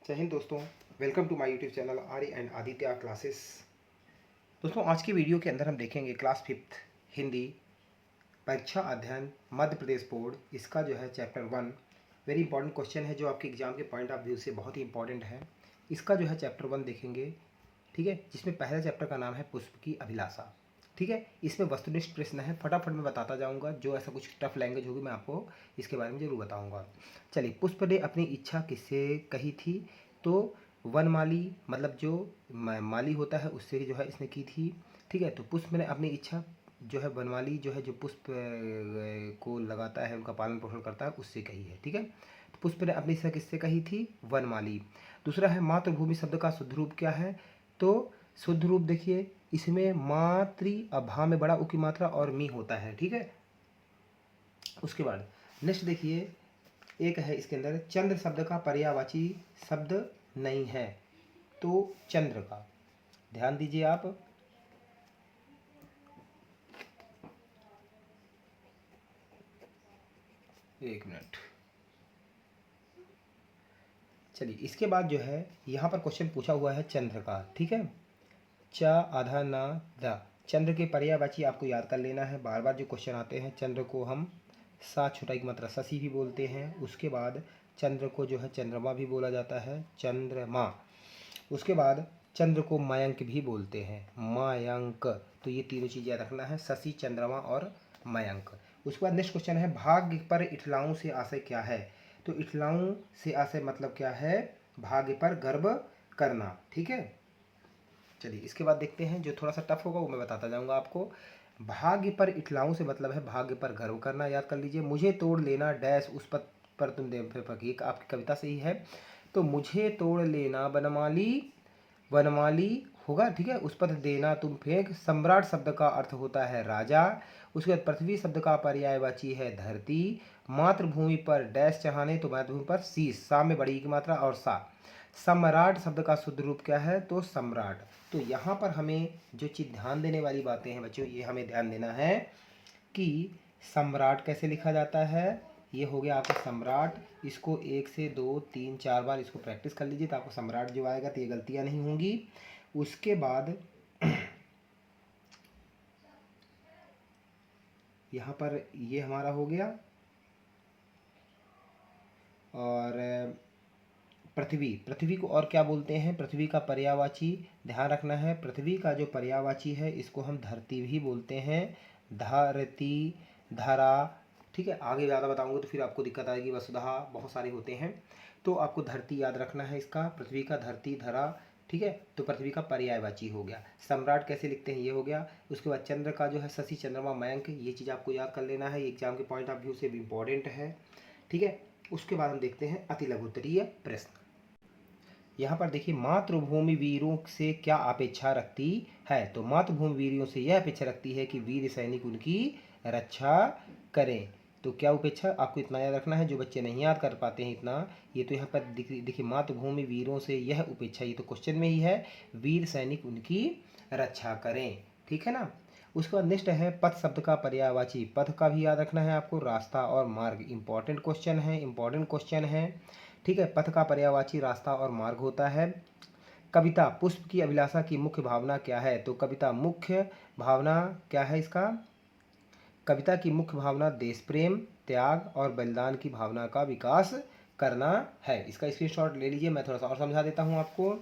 जय हिंद दोस्तों। Welcome to my YouTube channel Arya and Aditya classes. दोस्तों, आज की वीडियो के अंदर हम देखेंगे क्लास 5 हिंदी परीक्षा अध्ययन मध्य प्रदेश बोर्ड, इसका जो है चैप्टर 1 वेरी इंपॉर्टेंट क्वेश्चन है जो आपके एग्जाम के पॉइंट ऑफ व्यू से बहुत ही इंपॉर्टेंट है। इसका जो है चैप्टर 1 देखेंगे, ठीक है, जिसमें पहला चैप्टर का नाम है पुष्प की अभिलाषा। ठीक है, इसमें वस्तुनिष्ठ प्रश्न है, फटाफट मैं बताता जाऊंगा। जो ऐसा कुछ टफ लैंग्वेज होगी मैं आपको इसके बारे में जरूर बताऊंगा। चलिए, पुष्प ने अपनी इच्छा किससे कही थी? तो वनमाली, मतलब जो माली होता है उससे जो है इसने की थी। ठीक है, तो पुष्प ने अपनी इच्छा जो है वनमाली जो है जो पुष्प को लगाता है, उनका पालन पोषण करता है, उससे कही है। ठीक है, तो पुष्प ने अपनी इच्छा किससे कही थी? वनमाली। दूसरा है मातृभूमि शब्द का शुद्ध रूप क्या है? तो शुद्ध रूप देखिए, इसमें मातृ अभा में बड़ा उ की मात्रा और मी होता है। ठीक है, उसके बाद नेक्स्ट देखिए, एक है इसके अंदर चंद्र शब्द का पर्यायवाची शब्द नहीं है, तो चंद्र का ध्यान दीजिए आप। एक मिनट, चलिए इसके बाद जो है यहाँ पर क्वेश्चन पूछा हुआ है चंद्र का। ठीक है, च आधा ना द, चंद्र के पर्यायवाची आपको याद कर लेना है। बार बार जो क्वेश्चन आते हैं, चंद्र को हम सा छोटा की मात्रा शशि भी बोलते हैं। उसके बाद चंद्र को जो है चंद्रमा भी बोला जाता है, चंद्रमा। उसके बाद चंद्र को मयंक भी बोलते हैं, मयंक। तो ये तीनों चीज़ याद रखना है, शशि, चंद्रमा और मयंक। उसके बाद नेक्स्ट क्वेश्चन है भाग्य पर इठलाओं से आशय क्या है? तो इठलाओं से आशय मतलब क्या है? भाग्य पर गर्व करना। ठीक है, चलिए इसके बाद देखते हैं, जो थोड़ा सा टफ होगा वो मैं बताता जाऊंगा आपको। भाग्य पर इठलाओं से मतलब है भाग्य पर गर्व करना। याद कर लीजिए, मुझे तोड़ लेना डैश उस पद पर तुम दे फकीर, आपकी कविता से ही है। तो मुझे तोड़ लेना वनमाली, वनमाली होगा। ठीक है, उस पर देना तुम फेंक। सम्राट शब्द का अर्थ होता है राजा। उसके बाद पृथ्वी शब्द का पर्यायवाची है धरती। मातृभूमि पर डैश चढ़ाने, तो मातृभूमि पर शीश, सा में बड़ी की मात्रा और सा। सम्राट शब्द का शुद्ध रूप क्या है? तो सम्राट। तो यहाँ पर हमें जो चीज़ ध्यान देने वाली बातें हैं बच्चों, ये हमें ध्यान देना है कि सम्राट कैसे लिखा जाता है। ये हो गया आपका सम्राट। इसको 1 से 2 3 4 बार इसको प्रैक्टिस कर लीजिए, तो आपको सम्राट जो आएगा तो ये गलतियाँ नहीं होंगी। उसके बाद यहाँ पर ये हमारा हो गया। और पृथ्वी, पृथ्वी को और क्या बोलते हैं? पृथ्वी का पर्यायवाची ध्यान रखना है, पृथ्वी का जो पर्यायवाची है इसको हम धरती भी बोलते हैं, धरती, धरा। ठीक है, आगे ज़्यादा बताऊंगा तो फिर आपको दिक्कत आएगी, वसुधा बहुत सारे होते हैं। तो आपको धरती याद रखना है इसका, पृथ्वी का धरती, धरा। ठीक है, तो पृथ्वी का पर्यायवाची हो गया। सम्राट कैसे लिखते हैं, ये हो गया। उसके बाद चंद्र का जो है शशि, चंद्रमा, मयंक, ये चीज़ आपको याद कर लेना है, एग्जाम के पॉइंट ऑफ व्यू से भी इम्पॉर्टेंट है। ठीक है, उसके बाद हम देखते हैं अति लघुत्तरीय प्रश्न। यहाँ पर देखिए, मातृभूमि वीरों से क्या अपेक्षा रखती है? तो मातृभूमि वीरों से यह अपेक्षा रखती है कि वीर सैनिक उनकी रक्षा करें। तो क्या अपेक्षा, आपको इतना याद रखना है, जो बच्चे नहीं याद कर पाते हैं इतना। ये तो यहाँ पर देखिए, मातृभूमि वीरों से यह अपेक्षा, ये तो क्वेश्चन में ही है, वीर सैनिक उनकी रक्षा करें। ठीक है ना। उसके बाद नेक्स्ट है पथ शब्द का पर्यायवाची। पथ का भी याद रखना है आपको, रास्ता और मार्ग। इंपॉर्टेंट क्वेश्चन है, इंपॉर्टेंट क्वेश्चन है। ठीक है, पथ का पर्यायवाची रास्ता और मार्ग होता है। कविता पुष्प की अभिलाषा की मुख्य भावना क्या है? तो कविता मुख्य भावना क्या है इसका? कविता की मुख्य भावना देश प्रेम, त्याग और बलिदान की भावना का विकास करना है। इसका स्क्रीनशॉट ले लीजिए, मैं थोड़ा सा और समझा देता हूँ आपको।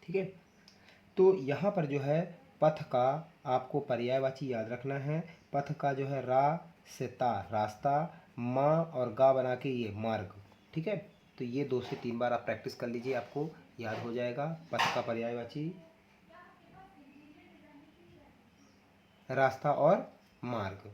ठीक है, तो यहाँ पर जो है पथ का आपको पर्यायवाची याद रखना है। पथ का जो है रा से ता, रास्ता, माँ और गा बना के ये मार्ग। ठीक है, तो ये 2 से 3 बार आप प्रैक्टिस कर लीजिए, आपको याद हो जाएगा। पथ का पर्यायवाची रास्ता और मार्ग।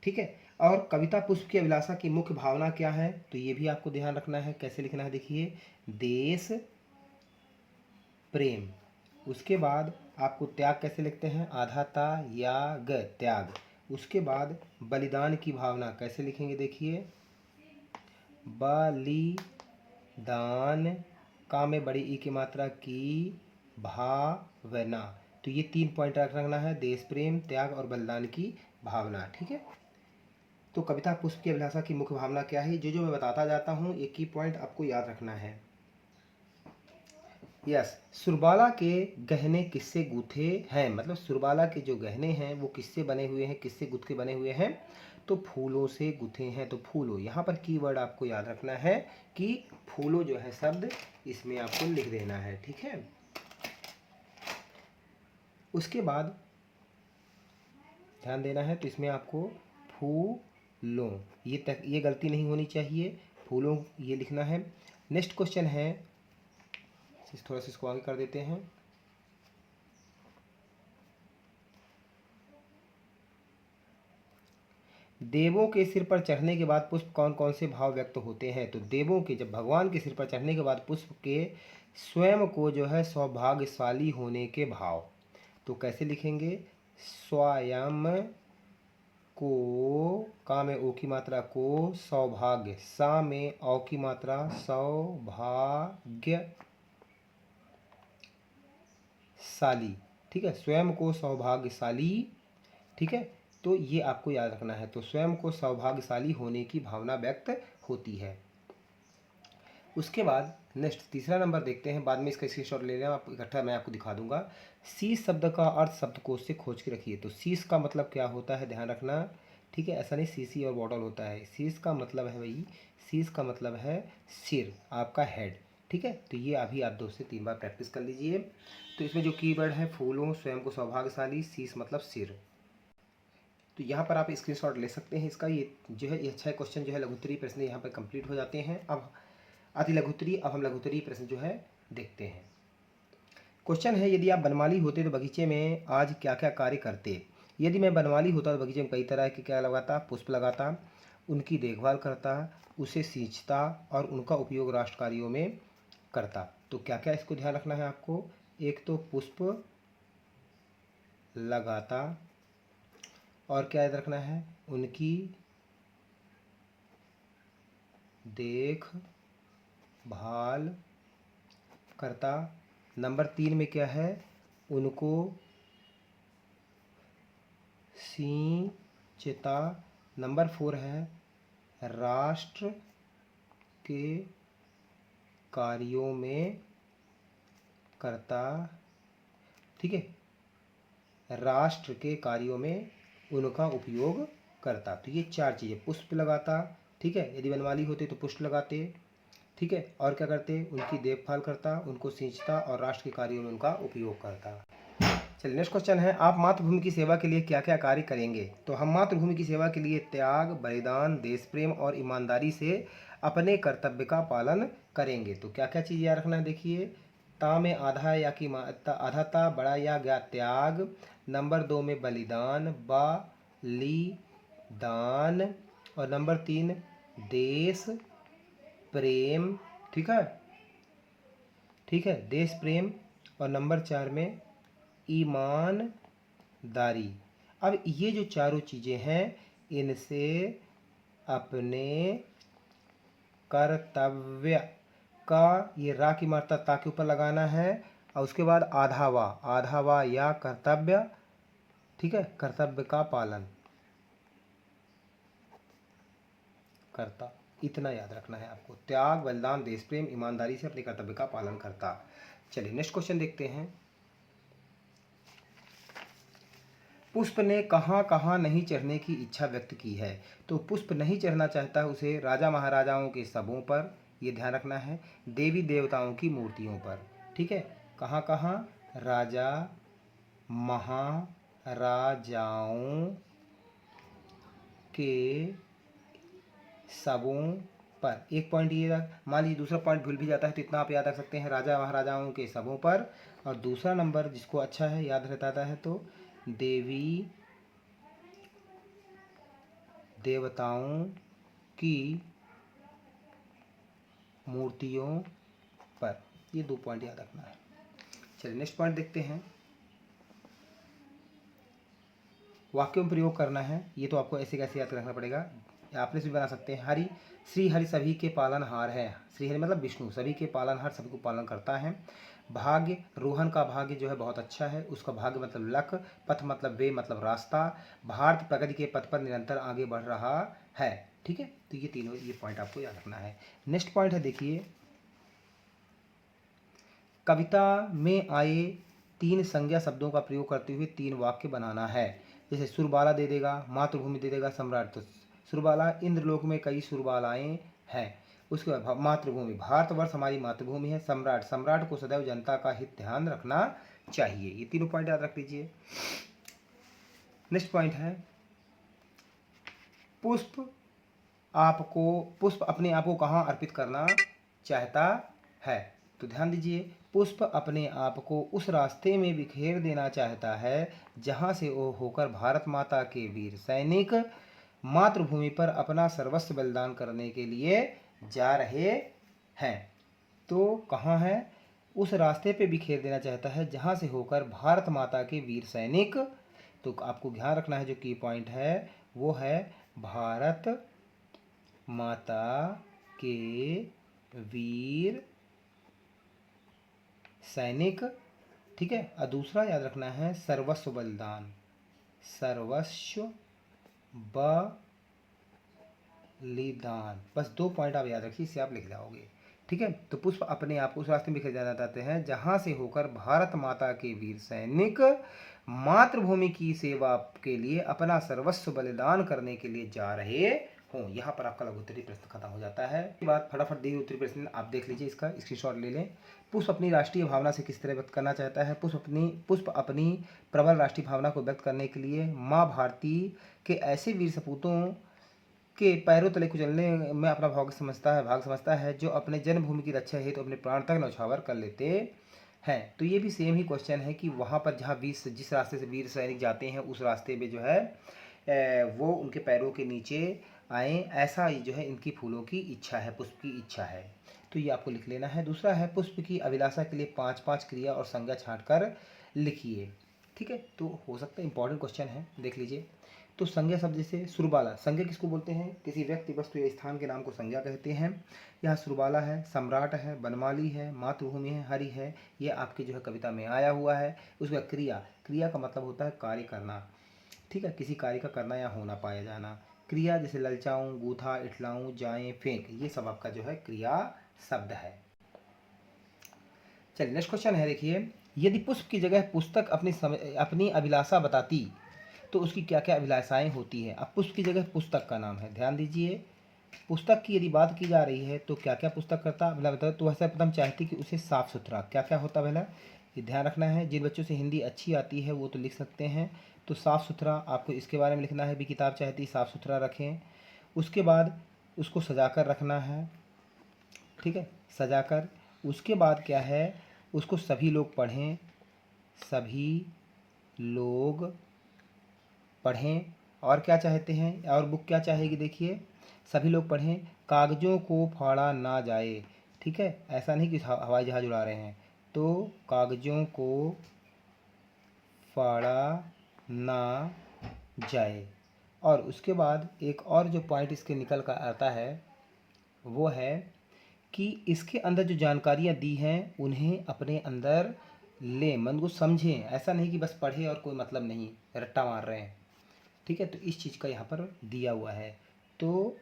ठीक है, और कविता पुष्प की अभिलाषा की मुख्य भावना क्या है? तो ये भी आपको ध्यान रखना है, कैसे लिखना है देखिए, देश प्रेम। उसके बाद आपको त्याग कैसे लिखते हैं? आधा ता या ग, त्याग। उसके बाद बलिदान की भावना कैसे लिखेंगे देखिए, बलिदान, का में बड़ी ई की मात्रा की, भावना। तो ये 3 पॉइंट रखना है, देश प्रेम, त्याग और बलिदान की भावना। ठीक है, तो कविता पुष्प की अभिलाषा की मुख्य भावना क्या है, जो मैं बताता जाता हूँ, एक ही पॉइंट आपको याद रखना है। यस, सुरबाला के गहने किससे गूथे हैं, मतलब सुरबाला के जो गहने हैं वो किससे बने हुए हैं, किससे गुथ के बने हुए हैं, तो फूलों से गुथे हैं। तो फूलों, यहाँ पर कीवर्ड आपको याद रखना है कि फूलों जो है शब्द इसमें आपको लिख देना है, ठीक है। उसके बाद ध्यान देना है, तो इसमें आपको फूलों, ये गलती नहीं होनी चाहिए, फूलों ये लिखना है। नेक्स्ट क्वेश्चन है, थोड़ा सा इसको आगे कर देते हैं। देवों के सिर पर चढ़ने के बाद पुष्प कौन कौन से भाव व्यक्त होते हैं, तो देवों के, जब भगवान के सिर पर चढ़ने के बाद पुष्प के स्वयं को जो है सौभाग्यशाली होने के भाव, तो कैसे लिखेंगे, स्वयं को, का में ओ की मात्रा को, सौभाग्य, सा में औ की मात्रा सौभाग्यशाली, ठीक है, स्वयं को सौभाग्यशाली, ठीक है। तो ये आपको याद रखना है, तो स्वयं को सौभाग्यशाली होने की भावना व्यक्त होती है। उसके बाद नेक्स्ट तीसरा नंबर देखते हैं, बाद में इसका स्क्रीनशॉट ले लेना आप इकट्ठा, मैं आपको दिखा दूंगा। शीश शब्द का अर्थ शब्दकोश से खोज के रखिए। तो शीश का मतलब क्या होता है, ध्यान रखना, ठीक है, ऐसा नहीं शीशी और बॉटल होता है। शीश का मतलब है भाई, शीश का मतलब है सिर, आपका हेड, ठीक है। तो ये अभी आप 2 से 3 बार प्रैक्टिस कर लीजिए। तो इसमें जो कीवर्ड है, फूलों, स्वयं को सौभाग्यशाली, शीश मतलब सिर। तो यहाँ पर आप स्क्रीनशॉट ले सकते हैं इसका। ये जो है, ये अच्छा क्वेश्चन जो है लघुत्तरीय प्रश्न यहाँ पर कंप्लीट हो जाते हैं। अब अति लघुत्तरीय, अब हम लघुत्तरीय प्रश्न जो है देखते हैं। क्वेश्चन है, यदि आप बनमाली होते तो बगीचे में आज क्या क्या कार्य करते। यदि मैं बनमाली होता तो बगीचे में कई तरह के क्या लगाता, पुष्प लगाता, उनकी देखभाल करता, उसे सींचता और उनका उपयोग राष्ट्र कार्यों में करता। तो क्या क्या इसको ध्यान रखना है आपको, एक तो पुष्प लगाता, और क्या याद रखना है, उनकी देखभाल करता। नंबर 3 में क्या है, उनको सींचता। नंबर 4 है राष्ट्र के कार्यों में करता, ठीक है, राष्ट्र के कार्यों में उनका उपयोग करता। तो ये 4 चीज़ें, पुष्प लगाता, ठीक है, यदि बनमाली होते तो पुष्प लगाते, ठीक है, और क्या करते, उनकी देखभाल करता, उनको सींचता और राष्ट्र के कार्यों में उनका उपयोग करता। चलिए नेक्स्ट क्वेश्चन है, आप मातृभूमि की सेवा के लिए क्या क्या कार्य करेंगे। तो हम मातृभूमि की सेवा के लिए त्याग, बलिदान, देश प्रेम और ईमानदारी से अपने कर्तव्य का पालन करेंगे। तो क्या क्या चीज़ याद रखना है, देखिए, ता में आधा या की आधा ता बड़ा या गया त्याग, नंबर 2 में बलिदान, बलिदान, और नंबर 3 देश प्रेम, ठीक है, ठीक है, देश प्रेम, और नंबर 4 में ईमानदारी। अब ये जो चारों चीज़ें हैं, इनसे अपने कर्तव्य का, ये रा की मात्रा ता के ऊपर लगाना है, और उसके बाद आधा वा या कर्तव्य, ठीक है, कर्तव्य का पालन करता, इतना याद रखना है आपको, त्याग, बलिदान, देश प्रेम, ईमानदारी से अपने कर्तव्य का पालन करता। चलिए नेक्स्ट क्वेश्चन देखते हैं। पुष्प ने कहाँ कहाँ नहीं चढ़ने की इच्छा व्यक्त की है। तो पुष्प नहीं चढ़ना चाहता है उसे राजा महाराजाओं के शवों पर, ये ध्यान रखना है, देवी देवताओं की मूर्तियों पर, ठीक है, कहाँ कहाँ, राजा महाराजाओं के शवों पर। एक पॉइंट ये, मान लीजिए दूसरा पॉइंट भूल भी जाता है तो इतना आप याद रख सकते हैं, राजा महाराजाओं के शवों पर। और दूसरा नंबर जिसको अच्छा है याद रहता है, तो देवी देवताओं की मूर्तियों पर। ये 2 पॉइंट याद रखना है। चलिए नेक्स्ट पॉइंट देखते हैं। वाक्यों में प्रयोग करना है, ये तो आपको ऐसे कैसे याद रखना पड़ेगा, आपने भी बना सकते हैं। हरि, श्री हरि सभी के पालनहार है, श्री हरि मतलब विष्णु, सभी के पालनहार, सभी को पालन करता है। भाग्य, रोहन का भाग्य जो है बहुत अच्छा है, उसका भाग्य मतलब लक, पथ मतलब वे मतलब रास्ता, भारत प्रगति के पथ पर निरंतर आगे बढ़ रहा है। ठीक है, तो ये तीनों ये पॉइंट आपको याद रखना है। नेक्स्ट पॉइंट है देखिए, कविता में आए 3 संज्ञा शब्दों का प्रयोग करते हुए 3 वाक्य बनाना है। जैसे सुरबाला दे देगा, मातृभूमि दे देगा, सम्राट। तो सुरबाला, इंद्रलोक में कई सुरबालाएं हैं। उसके बाद मातृभूमि, भारतवर्ष हमारी मातृभूमि है। सम्राट, सम्राट को सदैव जनता का हित ध्यान रखना चाहिए। ये तीनों पॉइंट याद रख लीजिए। नेक्स्ट पॉइंट है, पुष्प अपने आप को कहाँ अर्पित करना चाहता है। तो ध्यान दीजिए, पुष्प अपने आप को उस रास्ते में बिखेर देना चाहता है जहाँ से वो होकर भारत माता के वीर सैनिक मातृभूमि पर अपना सर्वस्व बलिदान करने के लिए जा रहे हैं। तो कहाँ है, उस रास्ते पे बिखेर देना चाहता है जहाँ से होकर भारत माता के वीर सैनिक। तो आपको ध्यान रखना है, जो की पॉइंट है वो है भारत माता के वीर सैनिक। ठीक है, और दूसरा याद रखना है सर्वस्व बलिदान, सर्वस्व बलिदान। बस 2 पॉइंट आप याद रखिए, इसे आप लिख जाओगे। ठीक है, तो पुष्प अपने आप को उस रास्ते में बिखेर जाना चाहते हैं जहां से होकर भारत माता के वीर सैनिक मातृभूमि की सेवा के लिए अपना सर्वस्व बलिदान करने के लिए जा रहे हों। यहाँ पर आपका लघु उत्तरीय प्रश्न खत्म हो जाता है। इसके बाद फटाफट दी उत्तरीय प्रश्न आप देख लीजिए, इसका स्क्रीनशॉट ले लें। पुष्प अपनी राष्ट्रीय भावना से किस तरह व्यक्त करना चाहता है। पुष्प अपनी प्रबल राष्ट्रीय भावना को व्यक्त करने के लिए माँ भारती के ऐसे वीर सपूतों के पैरों तले कुचलने में अपना भाग समझता है जो अपने जन्मभूमि की रक्षा हेतु अपने प्राण तक न्यौछावर कर लेते हैं। तो ये भी सेम ही क्वेश्चन है कि वहाँ पर जहाँ जिस रास्ते से वीर सैनिक जाते हैं उस रास्ते में जो है वो उनके पैरों के नीचे आए, ऐसा जो है इनकी फूलों की इच्छा है, पुष्प की इच्छा है। तो ये आपको लिख लेना है। दूसरा है, पुष्प की अभिलाषा के लिए 5-5 क्रिया और संज्ञा छांटकर लिखिए। ठीक है, तो हो सकता है इंपॉर्टेंट क्वेश्चन है, देख लीजिए। तो संज्ञा शब्द जैसे सुरबाला, संज्ञा किसको बोलते हैं, किसी व्यक्ति वस्तु या स्थान के नाम को संज्ञा कहते हैं। यहाँ सुरबाला है, सम्राट है, बनमाली है, मातृभूमि है, हरि है, ये आपके जो है कविता में आया हुआ है। उसका क्रिया, क्रिया का मतलब होता है कार्य करना। ठीक है, किसी कार्य का करना या होना पाया जाना। क्रिया जैसे ललचाऊं, गूथा, इठलाऊं, जाएं, फेंक, ये सब आपका जो है क्रिया शब्द है। चलिए नेक्स्ट क्वेश्चन है देखिए, यदि पुष्प की जगह पुस्तक अपनी अभिलाषा बताती तो उसकी क्या क्या अभिलाषाएं होती है। अब पुष्प की जगह पुस्तक का नाम है, ध्यान दीजिए। पुस्तक की यदि बात की जा रही है तो क्या क्या पुस्तक करता भला बताओ। तो वैसे हम चाहती कि उसे साफ सुथरा, क्या क्या होता भला, ये ध्यान रखना है। जिन बच्चों से हिंदी अच्छी आती है वो तो लिख सकते हैं। तो साफ़ सुथरा आपको इसके बारे में लिखना है भी, किताब चाहती साफ़ सुथरा रखें। उसके बाद उसको सजा कर रखना है। ठीक है, सजा कर। उसके बाद क्या है, उसको सभी लोग पढ़ें, सभी लोग पढ़ें। और क्या चाहते हैं, और बुक क्या चाहेगी देखिए, सभी लोग पढ़ें, कागज़ों को फाड़ा ना जाए। ठीक है, ऐसा नहीं कि हवाई जहाज़ उड़ा रहे हैं, तो कागज़ों को फाड़ा ना जाए। और उसके बाद एक और जो पॉइंट इसके निकल कर आता है वो है कि इसके अंदर जो जानकारियाँ दी हैं उन्हें अपने अंदर लें, मन को समझें। ऐसा नहीं कि बस पढ़े और कोई मतलब नहीं, रट्टा मार रहे हैं। ठीक है, तो इस चीज़ का यहाँ पर दिया हुआ है। तो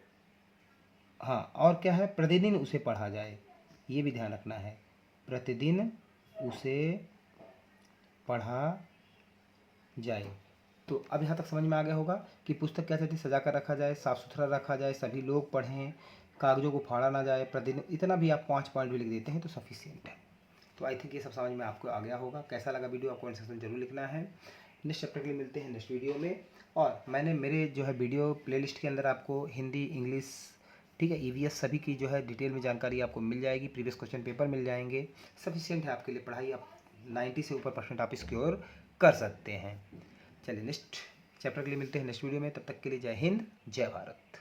हाँ, और क्या है, प्रतिदिन उसे पढ़ा जाए, ये भी ध्यान रखना है, प्रतिदिन उसे पढ़ा जाए। तो अब यहाँ तक समझ में आ गया होगा कि पुस्तक क्या चाहती, सजा कर रखा जाए, साफ़ सुथरा रखा जाए, सभी लोग पढ़ें, कागज़ों को फाड़ा ना जाए, प्रतिदिन। इतना भी आप 5 पॉइंट भी लिख देते हैं तो सफिशियंट है। तो आई थिंक ये सब समझ में आपको आ गया होगा। कैसा लगा वीडियो आपको कमेंट सेक्शन जरूर लिखना है। नेक्स्ट चैप्टर के लिए मिलते हैं नेक्स्ट वीडियो में। और मैंने मेरे जो है वीडियो प्लेलिस्ट के अंदर आपको हिंदी, इंग्लिश, ठीक है, ईवीएस सभी की जो है डिटेल में जानकारी आपको मिल जाएगी। प्रीवियस क्वेश्चन पेपर मिल जाएंगे, सफिशियंट है आपके लिए पढ़ाई। आप 90 से ऊपर % आप स्कोर कर सकते हैं। चलिए नेक्स्ट चैप्टर के लिए मिलते हैं नेक्स्ट वीडियो में। तब तक के लिए जय हिंद, जय भारत।